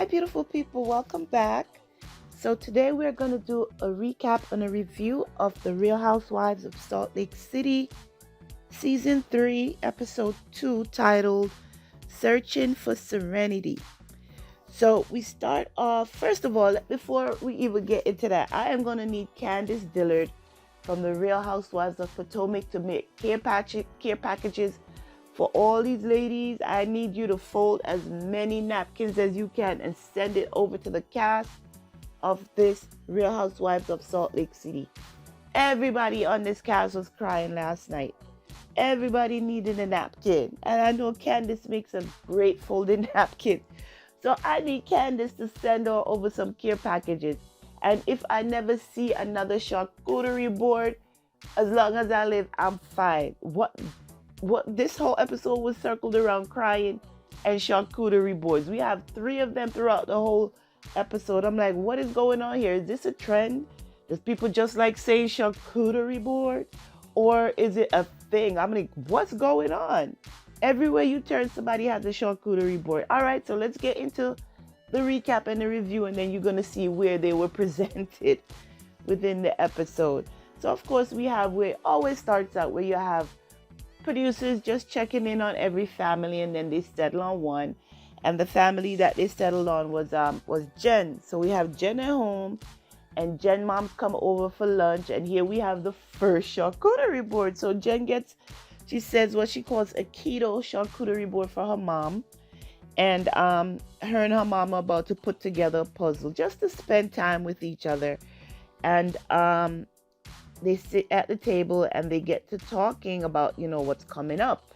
beautiful people, welcome back. So today we're going to do a recap and a review of the Real Housewives of Salt Lake City Season 3, Episode 2, titled Searching for Serenity. So we start off, first of all, before we even get into that, I am going to need Candace Dillard from the Real Housewives of Potomac to make care packages for all these ladies. I need you to fold as many napkins as you can and send it over to the cast of this Real Housewives of Salt Lake City. Everybody on this cast was crying last night. Everybody needed a napkin. And I know Candace makes a great folding napkin. So I need Candace to send her over some care packages. And if I never see another charcuterie board, as long as I live, I'm fine. What this whole episode was circled around crying and charcuterie boards. We have 3 of them throughout the whole episode. I'm like, what is going on here? Is this a trend? Does people just like saying charcuterie board? Or is it a thing? I'm like, what's going on? Everywhere you turn, somebody has a charcuterie board. All right, so let's get into the recap and the review, and then you're going to see where they were presented within the episode. So, of course, we have where it always starts out where you have producers just checking in on every family, and then they settle on one. And the family that they settled on was Jen. So we have Jen at home, and Jen mom's come over for lunch, and here we have the first charcuterie board. So Jen she says what she calls a keto charcuterie board for her mom, and her and her mom are about to put together a puzzle just to spend time with each other. And they sit at the table and they get to talking about what's coming up.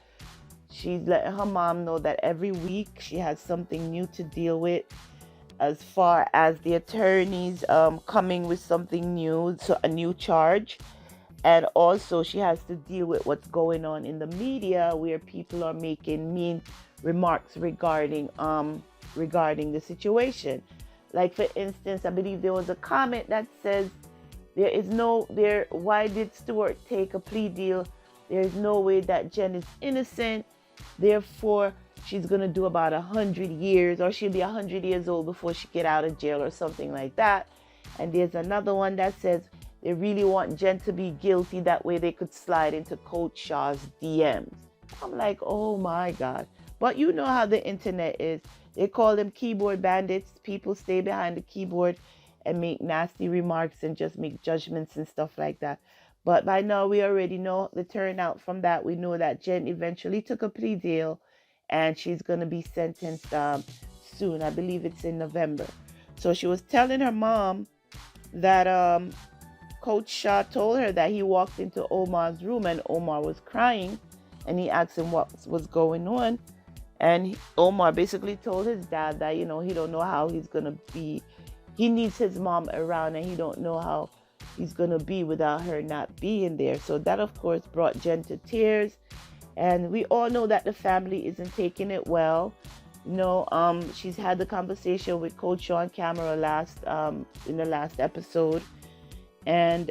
She's letting her mom know that every week she has something new to deal with, as far as the attorneys coming with something new, so a new charge. And also she has to deal with what's going on in the media, where people are making mean remarks regarding the situation. Like, for instance, I believe there was a comment that says why did Stuart take a plea deal? There's no way that Jen is innocent. Therefore, she's going to do about 100 years, or she'll be 100 years old before she get out of jail, or something like that. And there's another one that says they really want Jen to be guilty. That way they could slide into Coach Shaw's DMs. I'm like, oh my God. But you know how the internet is. They call them keyboard bandits. People stay behind the keyboard and make nasty remarks and just make judgments and stuff like that. But by now we already know the turnout from that. We know that Jen eventually took a plea deal, and she's going to be sentenced soon. I believe it's in November. So she was telling her mom that Coach Shaw told her that he walked into Omar's room and Omar was crying, and he asked him what was going on. And Omar basically told his dad that, he don't know how he's going to be. He needs his mom around, and he don't know how he's going to be without her not being there. So that, of course, brought Jen to tears. And we all know that the family isn't taking it well. She's had the conversation with Coach Shaw on camera in the last episode. And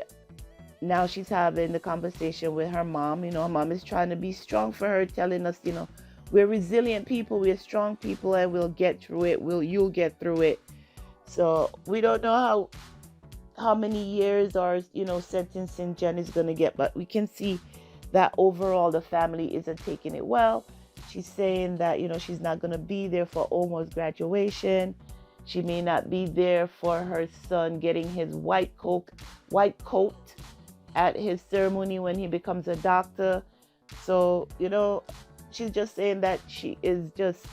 now she's having the conversation with her mom. Her mom is trying to be strong for her, telling us, we're resilient people, we're strong people, and we'll get through it. You'll get through it. So we don't know how many years or sentencing Jen is going to get, but we can see that overall the family isn't taking it well. She's saying that she's not going to be there for Omar's graduation. She may not be there for her son getting his white coat at his ceremony when he becomes a doctor. So she's just saying that she is just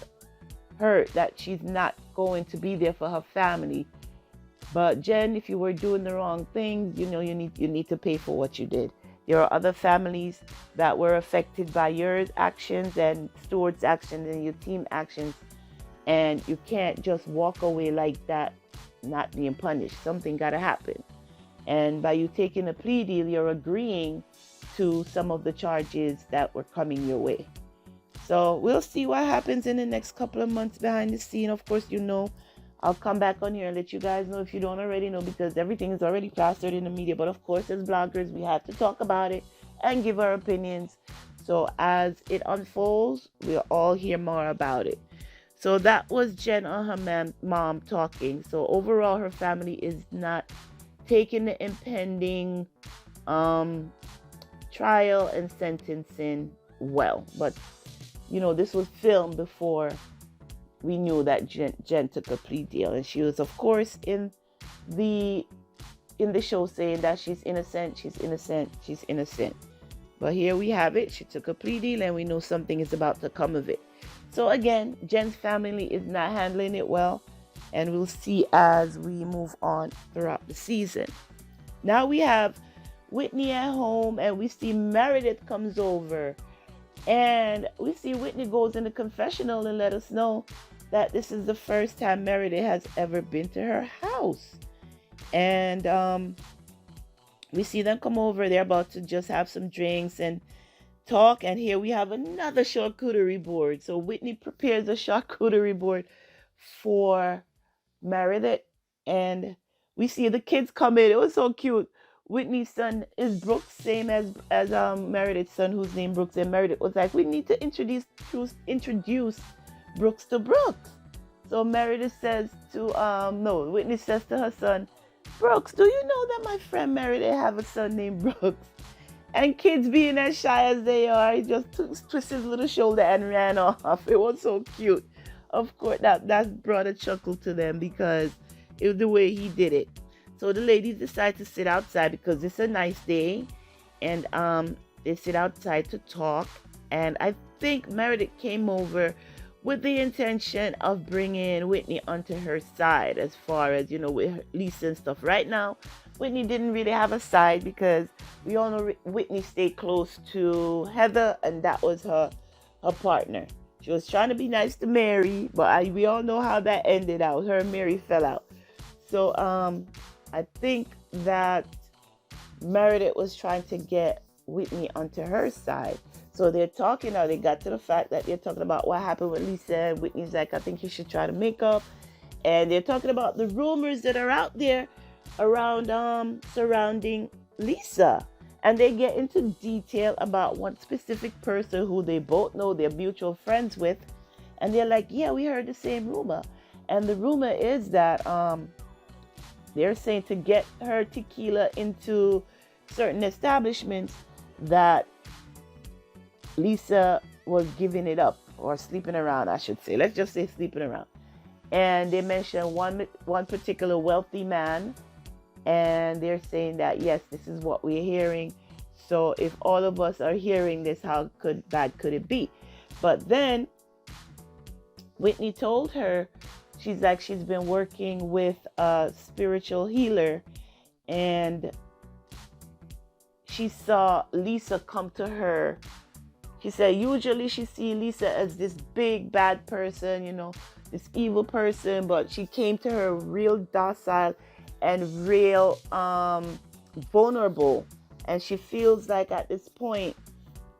hurt that she's not going to be there for her family. But Jen, if you were doing the wrong things, you need to pay for what you did. There are other families that were affected by your actions and Stuart's actions and your team actions, and you can't just walk away like that, not being punished. Something got to happen. And by you taking a plea deal, you're agreeing to some of the charges that were coming your way. So we'll see what happens in the next couple of months behind the scene. Of course, I'll come back on here and let you guys know if you don't already know, because everything is already plastered in the media. But of course, as bloggers, we have to talk about it and give our opinions. So as it unfolds, we'll all hear more about it. So that was Jen and her mom talking. So overall, her family is not taking the impending um, trial and sentencing well. But this was filmed before we knew that Jen took a plea deal, and she was, of course, the in the show saying that she's innocent, she's innocent, she's innocent. But here we have it. She took a plea deal, and we know something is about to come of it. So again, Jen's family is not handling it well, and we'll see as we move on throughout the season. Now we have Whitney at home, and we see Meredith comes over, and we see Whitney goes in the confessional and let us know that this is the first time Meredith has ever been to her house. And we see them come over. They're about to just have some drinks and talk. And here we have another charcuterie board. So Whitney prepares a charcuterie board for Meredith. And we see the kids come in. It was so cute. Whitney's son is Brooks, same as Meredith's son, whose name Brooks. And Meredith was like, we need to introduce Brooks to Brooks. So Meredith says to, Whitney says to her son, Brooks, do you know that my friend Meredith have a son named Brooks? And kids being as shy as they are, he just twisted his little shoulder and ran off. It was so cute. Of course, that brought a chuckle to them because it was the way he did it. So the ladies decide to sit outside because it's a nice day. And they sit outside to talk. And I think Meredith came over with the intention of bringing Whitney onto her side as far as, with Lisa and stuff. Right now, Whitney didn't really have a side because we all know Whitney stayed close to Heather, and that was her partner. She was trying to be nice to Mary, but we all know how that ended out. Her and Mary fell out. So I think that Meredith was trying to get Whitney onto her side. So they're talking now. They got to the fact that they're talking about what happened with Lisa. And Whitney's like, I think you should try to make up. And they're talking about the rumors that are out there around surrounding Lisa. And they get into detail about one specific person who they both know they're mutual friends with. And they're like, yeah, we heard the same rumor. And the rumor is that they're saying to get her tequila into certain establishments that Lisa was giving it up or sleeping around, I should say. Let's just say sleeping around. And they mentioned one particular wealthy man. And they're saying that, yes, this is what we're hearing. So if all of us are hearing this, how bad could it be? But then Whitney told her, she's been working with a spiritual healer. And she saw Lisa come to her. She said usually she sees Lisa as this big bad person, this evil person, but she came to her real docile and real vulnerable. And she feels like at this point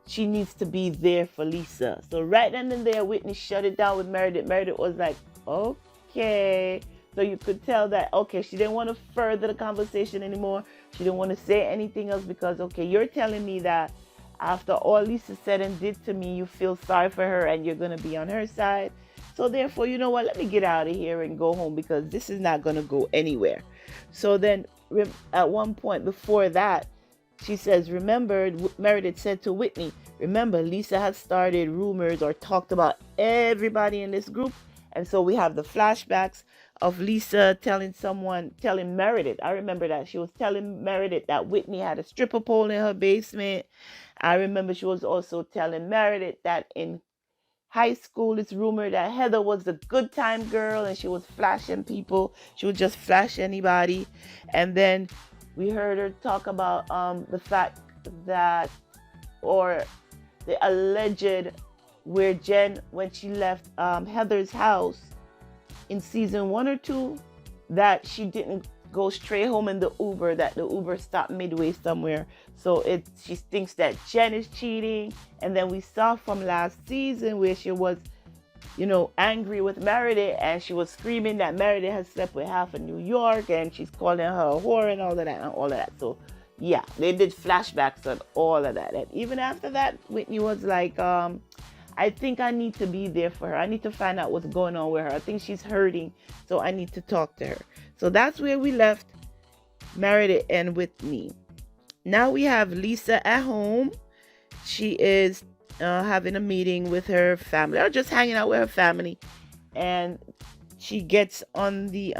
she needs to be there for Lisa. So right then and there, Whitney shut it down with Meredith. Meredith was like, okay. So you could tell that, okay, she didn't want to further the conversation anymore. She didn't want to say anything else because, okay, you're telling me that after all Lisa said and did to me, you feel sorry for her and you're going to be on her side. So therefore, you know what? Let me get out of here and go home because this is not going to go anywhere. So then at one point before that, she says, remember, Meredith said to Whitney, remember, Lisa has started rumors or talked about everybody in this group. And so we have the flashbacks of Lisa telling Meredith. I remember that she was telling Meredith that Whitney had a stripper pole in her basement. I remember she was also telling Meredith that in high school, it's rumored that Heather was the good time girl and she was flashing people. She would just flash anybody. And then we heard her talk about the fact that, or the alleged, where Jen, when she left Heather's house in season 1 or 2, that she didn't go straight home in the Uber, that the Uber stopped midway somewhere. So she thinks that Jen is cheating. And then we saw from last season where she was, angry with Meredith and she was screaming that Meredith has slept with half of New York and she's calling her a whore and all of that. So yeah, they did flashbacks on all of that. And even after that, Whitney was like, I think I need to be there for her. I need to find out what's going on with her. I think she's hurting, so I need to talk to her. So that's where we left Meredith and Whitney. Now we have Lisa at home. She is having a meeting with her family, or just hanging out with her family, and she gets on the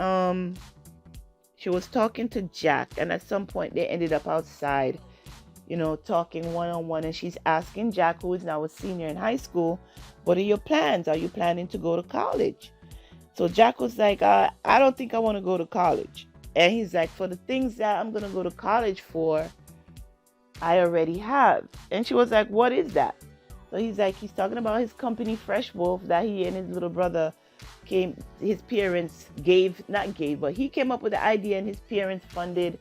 she was talking to Jack, and at some point they ended up outside, talking one-on-one, and she's asking Jack, who is now a senior in high school, what are your plans? Are you planning to go to college? So Jack was like, I don't think I want to go to college. And he's like, for the things that I'm going to go to college for, I already have. And she was like, what is that? So he's talking about his company, Fresh Wolf, that he and his little brother his parents but he came up with the idea, and his parents funded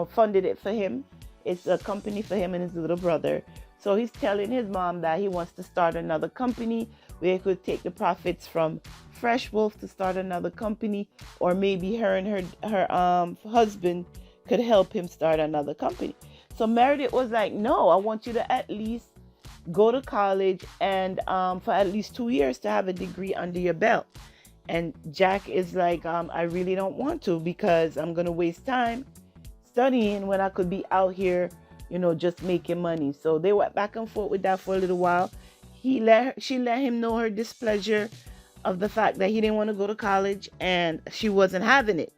funded it for him. It's a company for him and his little brother. So he's telling his mom that he wants to start another company where he could take the profits from Fresh Wolf to start another company, or maybe her and her husband could help him start another company. So Meredith was like, no, I want you to at least go to college and for at least 2 years to have a degree under your belt. And Jack is like, I really don't want to, because I'm going to waste time studying when I could be out here, just making money. So they went back and forth with that for a little while. She let him know her displeasure of the fact that he didn't want to go to college, and she wasn't having it.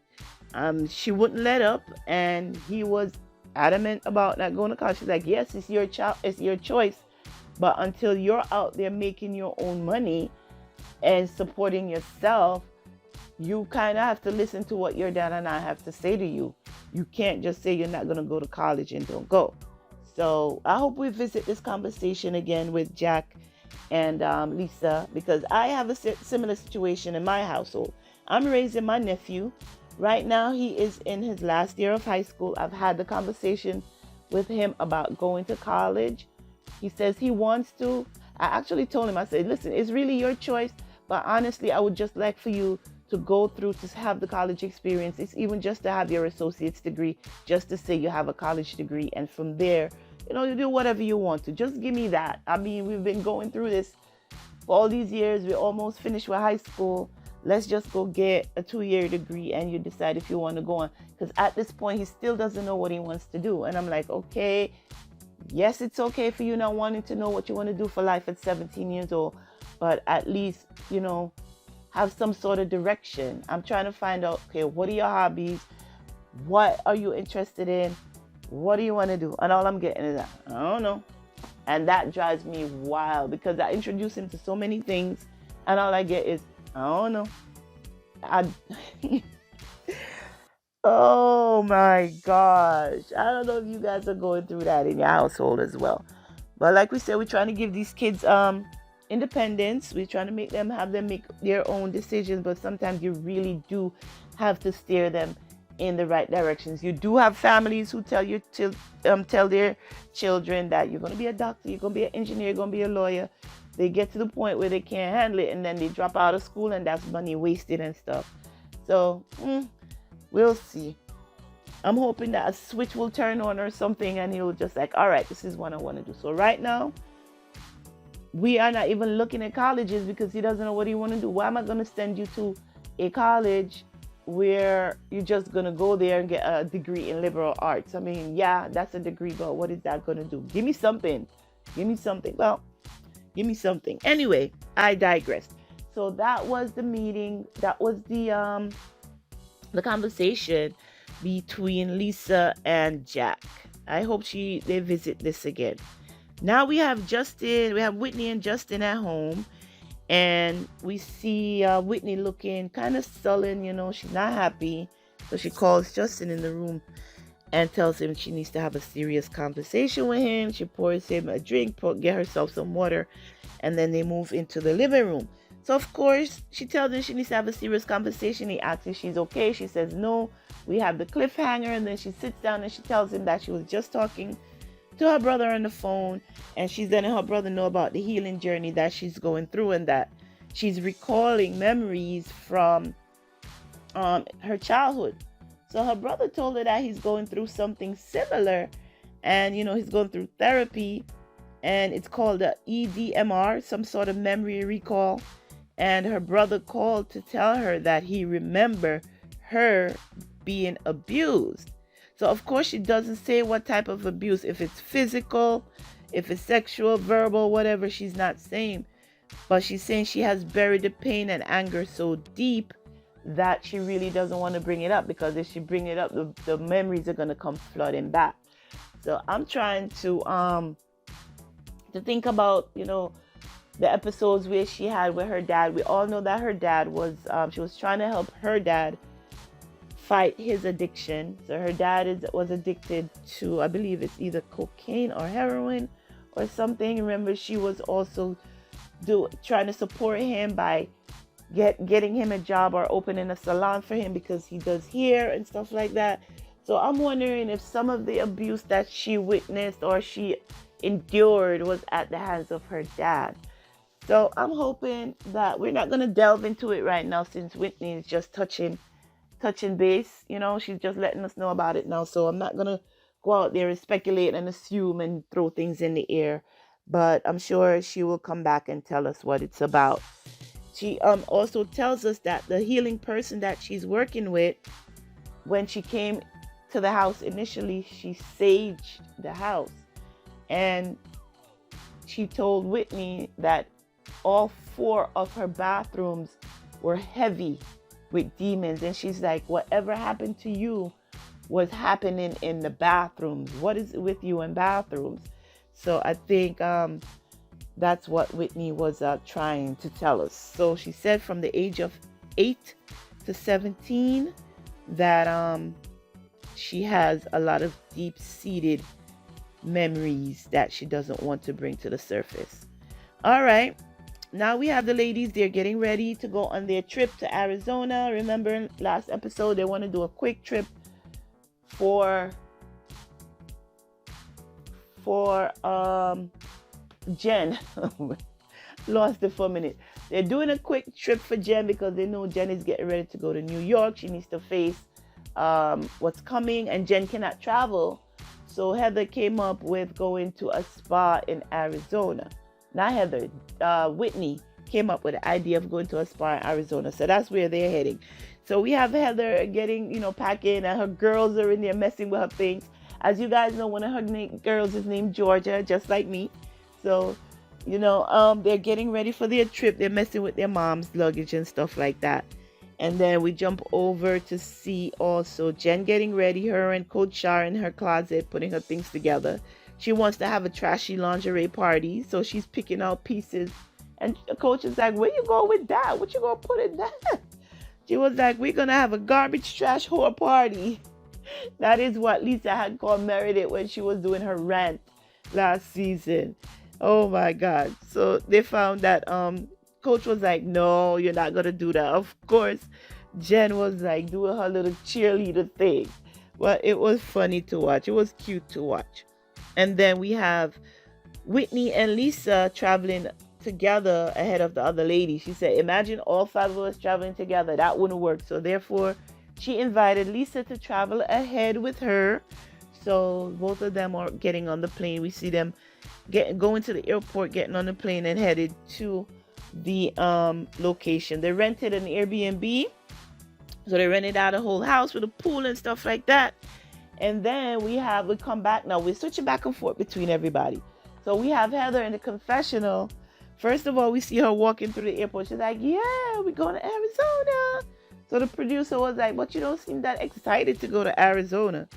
She wouldn't let up, and he was adamant about not going to college. She's like, yes, it's your choice, but until you're out there making your own money and supporting yourself, you kind of have to listen to what your dad and I have to say to you. You can't just say you're not going to go to college and don't go. So I hope we visit this conversation again with Jack and Lisa, because I have a similar situation in my household. I'm raising my nephew. Right now, he is in his last year of high school. I've had the conversation with him about going to college. He says he wants to. I actually told him, I said, listen, it's really your choice, but honestly, I would just like for you to go through to have the college experience. It's even just to have your associate's degree, just to say you have a college degree. And from there, you do whatever you want to. Just give me that. I mean, we've been going through this for all these years. We're almost finished with high school. Let's just go get a 2-year degree, and you decide if you want to go on. Because at this point, he still doesn't know what he wants to do. And I'm like, okay, yes, it's okay for you not wanting to know what you want to do for life at 17 years old. But at least, have some sort of direction. I'm trying to find out, okay, what are your hobbies? What are you interested in? What do you want to do? And all I'm getting is that, I don't know. And that drives me wild, because I introduce him to so many things, and all I get is, I don't know. Oh my gosh. I don't know if you guys are going through that in your household as well. But like we said, we're trying to give these kids independence. We're trying to have them make their own decisions, but sometimes you really do have to steer them in the right directions. You do have families who tell their children that you're going to be a doctor, you're going to be an engineer, you're going to be a lawyer. They get to the point where they can't handle it, and then they drop out of school, and that's money wasted and stuff. So we'll see. I'm hoping that a switch will turn on or something, and he'll just like, all right, this is what I want to do. So right now, we are not even looking at colleges, because he doesn't know what he want to do. Why am I going to send you to a college where you're just going to go there and get a degree in liberal arts? I mean, yeah, that's a degree, but what is that going to do? Give me something. Well, give me something. Anyway, I digress. So that was the meeting. That was the conversation between Lisa and Jack. I hope they visit this again. Now we have Whitney and Justin at home, and we see Whitney looking kind of sullen, she's not happy. So she calls Justin in the room and tells him she needs to have a serious conversation with him. She pours him a drink, get herself some water, and then they move into the living room. So of course, she tells him she needs to have a serious conversation. He asks if she's okay. She says no. We have the cliffhanger, and then she sits down and she tells him that she was just talking to her brother on the phone, and she's letting her brother know about the healing journey that she's going through, and that she's recalling memories from her childhood. So her brother told her that he's going through something similar, and he's going through therapy, and it's called a EDMR, some sort of memory recall. And her brother called to tell her that he remembered her being abused. So of course she doesn't say what type of abuse, if it's physical, if it's sexual, verbal, whatever, she's not saying. But she's saying she has buried the pain and anger so deep that she really doesn't want to bring it up, because if she bring it up, the memories are going to come flooding back. So I'm trying to think about, the episodes where she had with her dad. We all know that her dad was, she was trying to help her dad fight his addiction. So her dad was addicted to, I believe it's either cocaine or heroin or something. Remember, she was also trying to support him by getting him a job or opening a salon for him, because he does hair and stuff like that. So I'm wondering if some of the abuse that she witnessed or she endured was at the hands of her dad. So I'm hoping that we're not going to delve into it right now, since Whitney is just touching base. She's just letting us know about it now. So I'm not going to go out there and speculate and assume and throw things in the air. But I'm sure she will come back and tell us what it's about. She also tells us that the healing person that she's working with, when she came to the house initially, she saged the house. And she told Whitney that all 4 of her bathrooms were heavy with demons. And she's like, whatever happened to you was happening in the bathrooms. What is it with you in bathrooms? So I think that's what Whitney was trying to tell us. So she said from the age of 8 to 17 that she has a lot of deep-seated memories that she doesn't want to bring to the surface. All right. Now we have the ladies. They're getting ready to go on their trip to Arizona. Remember last episode, they want to do a quick trip for Jen. Lost it for a minute. They're doing a quick trip for Jen because they know Jen is getting ready to go to New York. She needs to face what's coming, and Jen cannot travel. So Heather came up with going to a spa in Arizona. Not Heather, Whitney came up with the idea of going to a spa in Arizona. So that's where they're heading. So we have Heather getting, packing, and her girls are in there messing with her things. As you guys know, one of her girls is named Georgia, just like me. So, they're getting ready for their trip. They're messing with their mom's luggage and stuff like that. And then we jump over to see also Jen getting ready, her and Coach Shar in her closet, putting her things together. She wants to have a trashy lingerie party, so she's picking out pieces. And Coach is like, where you going with that? What you going to put in that? She was like, we're going to have a garbage trash whore party. That is what Lisa had called Meredith when she was doing her rant last season. Oh my God. So they found that Coach was like, no, you're not going to do that. Of course, Jen was like doing her little cheerleader thing. Well, it was funny to watch. It was cute to watch. And then we have Whitney and Lisa traveling together ahead of the other lady. She said, imagine all 5 of us traveling together. That wouldn't work. So therefore, she invited Lisa to travel ahead with her. So both of them are getting on the plane. We see them going to the airport, getting on the plane and headed to the location. They rented an Airbnb. So they rented out a whole house with a pool and stuff like that. And then we come back now. We're switching back and forth between everybody. So we have Heather in the confessional. First of all, we see her walking through the airport. She's like, yeah, we're going to Arizona. So the producer was like, but you don't seem that excited to go to Arizona.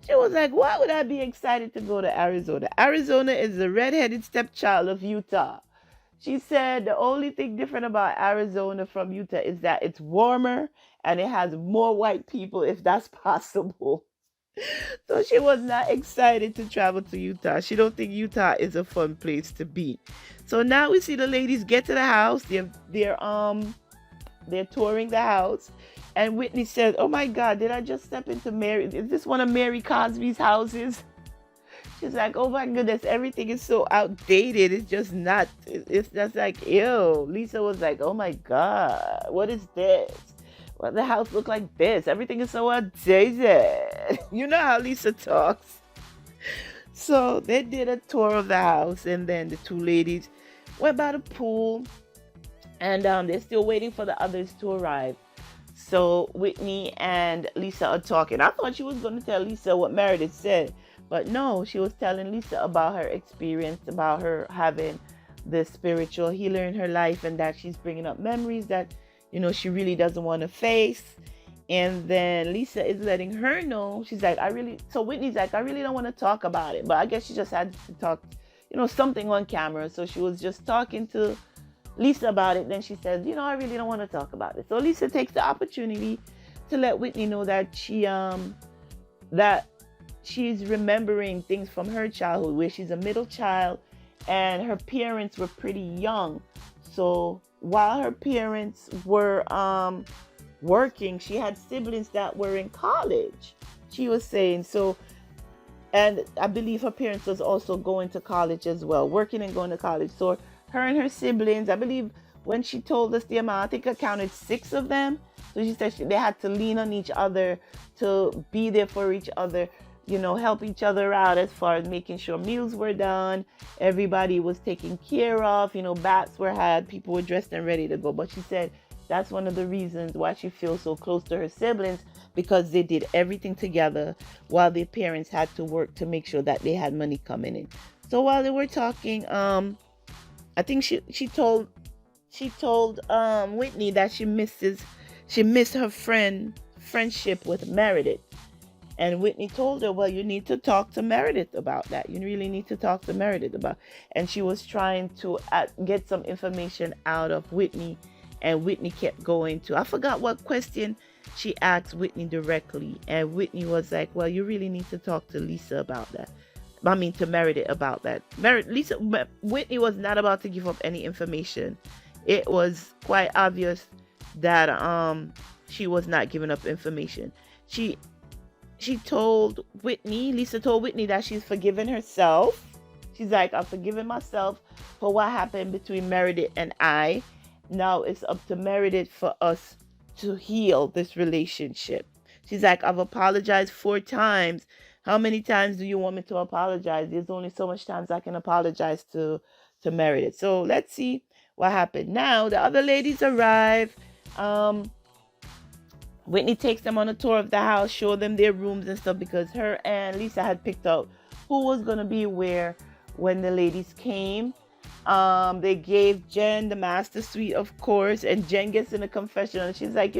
She was like, why would I be excited to go to Arizona? Arizona is the redheaded stepchild of Utah. She said the only thing different about Arizona from Utah is that it's warmer and it has more white people, if that's possible. So she was not excited to travel to Utah. She don't think Utah is a fun place to be. So now we see the ladies get to the house. They're touring the house. And Whitney said, oh my God, did I just step into Mary? Is this one of Mary Cosby's houses? She's like, oh my goodness, everything is so outdated. It's just not, it's just like, ew. Lisa was like, oh my God, what is this? Well, the house look like this. Everything is so outdated. You know how Lisa talks. So they did a tour of the house, and then the two ladies went by the pool, and they're still waiting for the others to arrive. So Whitney and Lisa are talking. I thought she was going to tell Lisa what Meredith said, but no, she was telling Lisa about her experience, about her having the spiritual healer in her life, and that she's bringing up memories that, she really doesn't want to face. And then Lisa is letting her know, she's like, so Whitney's like, I really don't want to talk about it. But I guess she just had to talk, something on camera. So she was just talking to Lisa about it. Then she said, I really don't want to talk about it. So Lisa takes the opportunity to let Whitney know that she's remembering things from her childhood, where she's a middle child and her parents were pretty young. So while her parents were working, she had siblings that were in college, she was saying. So, and I believe her parents was also going to college as well, working and going to college. So her and her siblings, I believe when she told us the amount, I think I counted 6 of them. So she said they had to lean on each other to be there for each other, help each other out as far as making sure meals were done, everybody was taken care of, baths were had, people were dressed and ready to go. But she said that's one of the reasons why she feels so close to her siblings, because they did everything together while their parents had to work to make sure that they had money coming in. So while they were talking, I think she told Whitney that she missed her friendship with Meredith. And Whitney told her, well, you need to talk to Meredith about that. You really need to talk to Meredith about. And she was trying to get some information out of Whitney. And Whitney kept going to, I forgot what question she asked Whitney directly. And Whitney was like, well, you really need to talk to Lisa about that. To Meredith about that. Whitney was not about to give up any information. It was quite obvious that she was not giving up information. Lisa told Whitney that she's forgiven herself. She's like, I've forgiven myself for what happened between Meredith and I. Now it's up to Meredith for us to heal this relationship. She's like, I've apologized 4 times. How many times do you want me to apologize? There's only so much times I can apologize to Meredith. So let's see what happened. Now the other ladies arrive. Whitney takes them on a tour of the house, show them their rooms and stuff, because her and Lisa had picked out who was going to be where when the ladies came. They gave Jen the master suite, of course, and Jen gets in a confessional and she's like,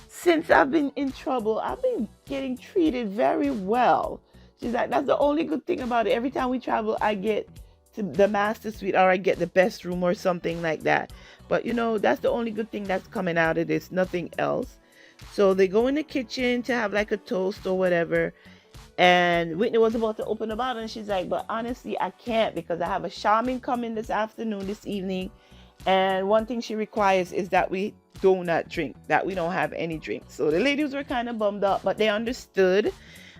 since I've been in trouble, I've been getting treated very well. She's like, that's the only good thing about it. Every time we travel, I get to the master suite, or I get the best room or something like that. But that's the only good thing that's coming out of this, nothing else. So they go in the kitchen to have like a toast or whatever. And Whitney was about to open the bottle and she's like, but honestly, I can't, because I have a shaman coming this evening. And one thing she requires is that we do not drink, that we don't have any drinks. So the ladies were kind of bummed up, but they understood.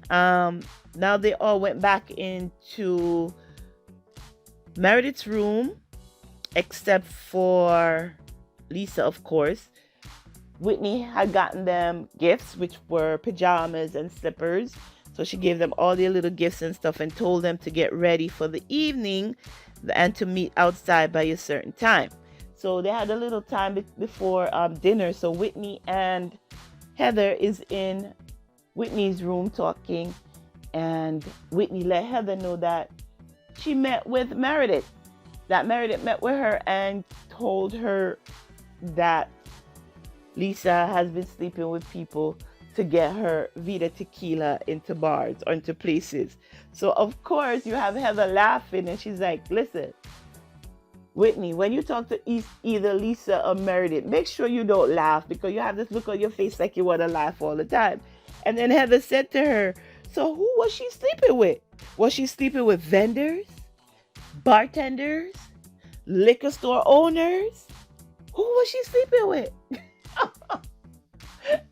Now they all went back into Meredith's room, except for Lisa, of course. Whitney had gotten them gifts, which were pajamas and slippers. So she gave them all their little gifts and stuff and told them to get ready for the evening and to meet outside by a certain time. So they had a little time before dinner. So Whitney and Heather is in Whitney's room talking. And Whitney let Heather know that she met with Meredith. That Meredith met with her and told her that Lisa has been sleeping with people to get her Vita tequila into bars or into places. So of course you have Heather laughing and she's like, listen, Whitney, when you talk to either Lisa or Meredith, make sure you don't laugh, because you have this look on your face like you want to laugh all the time. And then Heather said to her, so who was she sleeping with? Was she sleeping with vendors, bartenders, liquor store owners? Who was she sleeping with?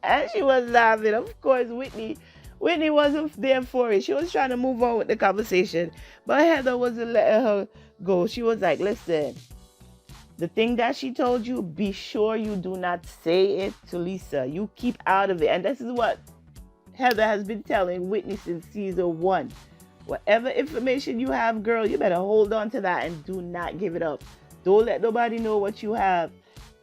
And she was laughing. Of course, Whitney wasn't there for it. She was trying to move on with the conversation, but Heather wasn't letting her go. She was like, listen, the thing that she told you, be sure you do not say it to Lisa. You keep out of it. And this is what Heather has been telling Whitney since season 1. Whatever information you have, girl, you better hold on to that and do not give it up. Don't let nobody know what you have.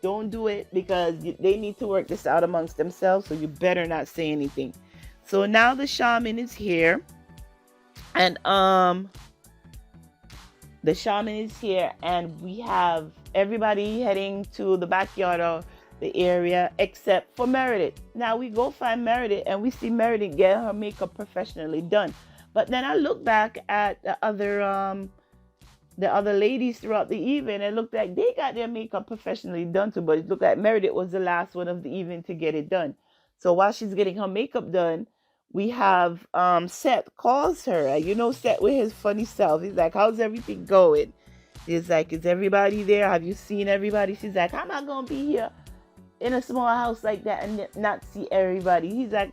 Don't do it, because they need to work this out amongst themselves, so you better not say anything. So now the shaman is here, and the shaman is here, and we have everybody heading to the backyard of the area except for Meredith. Now we go find Meredith, and we see Meredith get her makeup professionally done. But then I look back at the other ladies throughout the evening, and it looked like they got their makeup professionally done too, but it looked like Meredith was the last one of the evening to get it done. So while she's getting her makeup done, we have Seth calls her. You know, Seth with his funny self. He's like, how's everything going? He's like, is everybody there? Have you seen everybody? She's like, how am I going to be here in a small house like that and not see everybody? He's like,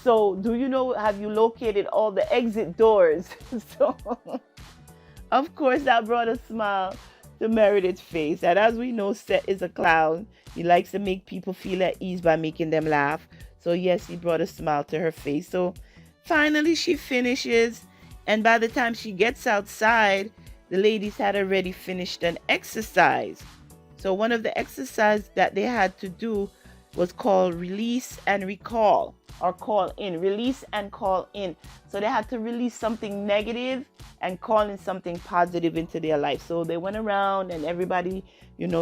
so do you know, have you located all the exit doors? So, of course, that brought a smile to Meredith's face. And as we know, Seth is a clown. He likes to make people feel at ease by making them laugh. So yes, he brought a smile to her face. So finally she finishes, and by the time she gets outside, the ladies had already finished an exercise. So one of the exercises that they had to do was called release and recall, or call in. Release and call in. So they had to release something negative and call in something positive into their life. So they went around and everybody,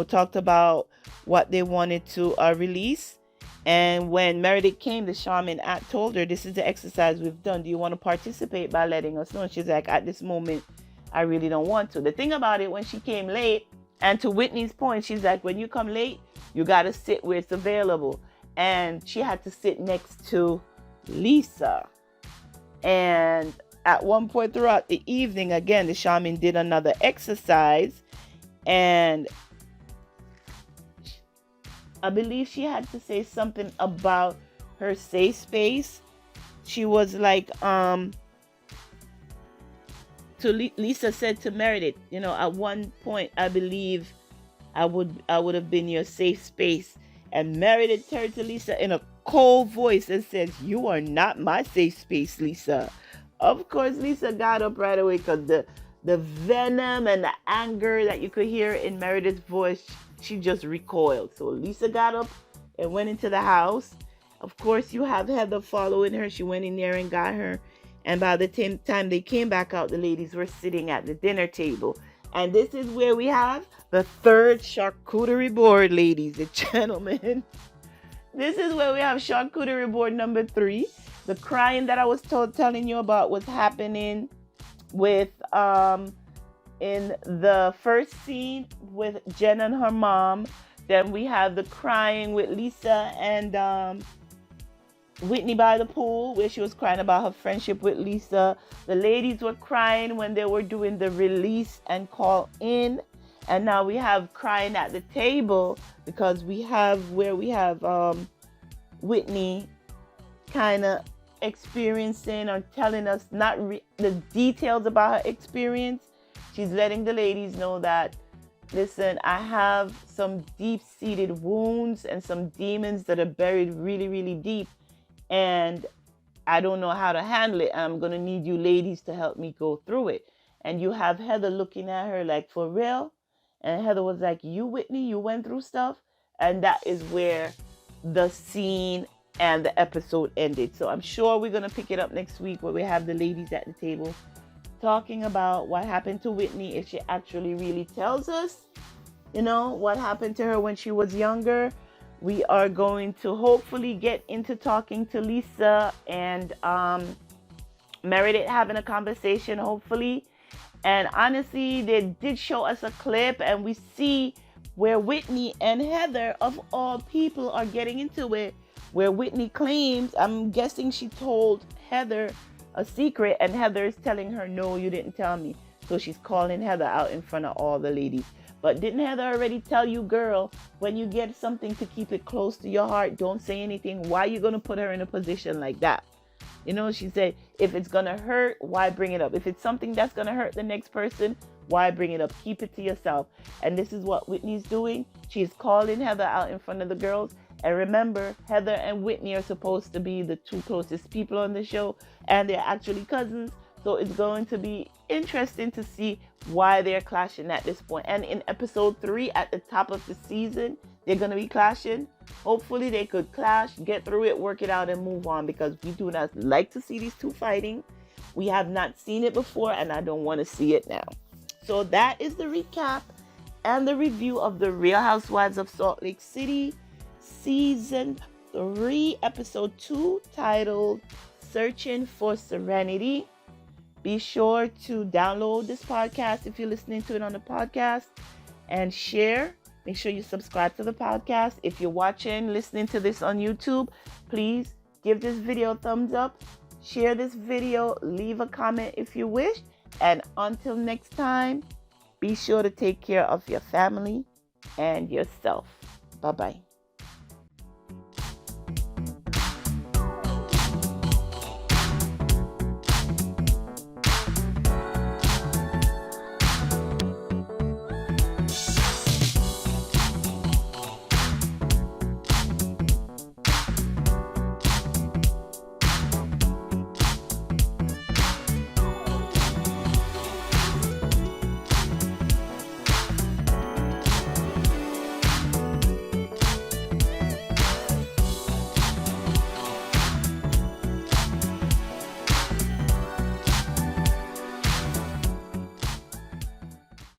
talked about what they wanted to release. And when Meredith came, the shaman told her, this is the exercise we've done. Do you want to participate by letting us know? And she's like, at this moment, I really don't want to. The thing about it, when she came late, and to Whitney's point, she's like, when you come late, you got to sit where it's available. And she had to sit next to Lisa. And at one point throughout the evening, again, the shaman did another exercise. And I believe she had to say something about her safe space. She was like, Lisa said to Meredith, at one point, I believe I would have been your safe space. And Meredith turned to Lisa in a cold voice and said, you are not my safe space, Lisa. Of course, Lisa got up right away, because the venom and the anger that you could hear in Meredith's voice, she just recoiled. So Lisa got up and went into the house. Of course, you have Heather following her. She went in there and got her. And by the time they came back out, the ladies were sitting at the dinner table. And this is where we have the third charcuterie board, ladies and gentlemen. This is where we have charcuterie board number 3. The crying that I was telling you about was happening with in the first scene with Jen and her mom. Then we have the crying with Lisa and Whitney by the pool, where she was crying about her friendship with Lisa. The ladies were crying when they were doing the release and call in. And now we have crying at the table, because we have Whitney kind of experiencing or telling us the details about her experience. She's letting the ladies know that, listen, I have some deep-seated wounds and some demons that are buried really, really deep. And I don't know how to handle it. I'm going to need you ladies to help me go through it. And you have Heather looking at her like, for real? And Heather was like, you, Whitney, you went through stuff? And that is where the scene and the episode ended. So I'm sure we're going to pick it up next week, where we have the ladies at the table talking about what happened to Whitney, if she actually really tells us, what happened to her when she was younger. We are going to hopefully get into talking to Lisa and Meredith, having a conversation, hopefully. And honestly, they did show us a clip, and we see where Whitney and Heather, of all people, are getting into it, where Whitney claims, I'm guessing she told Heather a secret, and Heather is telling her, no, you didn't tell me. So she's calling Heather out in front of all the ladies. But didn't Heather already tell you, girl, when you get something, to keep it close to your heart, don't say anything? Why are you going to put her in a position like that? She said, if it's going to hurt, why bring it up? If it's something that's going to hurt the next person, why bring it up? Keep it to yourself. And this is what Whitney's doing. She's calling Heather out in front of the girls. And remember, Heather and Whitney are supposed to be the two closest people on the show, and they're actually cousins. So it's going to be interesting to see why they're clashing at this point. And in episode 3, at the top of the season, they're going to be clashing. Hopefully they could clash, get through it, work it out, and move on, because we do not like to see these two fighting. We have not seen it before, and I don't want to see it now. So that is the recap and the review of the Real Housewives of Salt Lake City Season 3, Episode 2, titled Searching for Serenity. Be sure to download this podcast if you're listening to it on the podcast, and share. Make sure you subscribe to the podcast. If you're listening to this on YouTube, please give this video a thumbs up. Share this video. Leave a comment if you wish. And until next time, be sure to take care of your family and yourself. Bye-bye.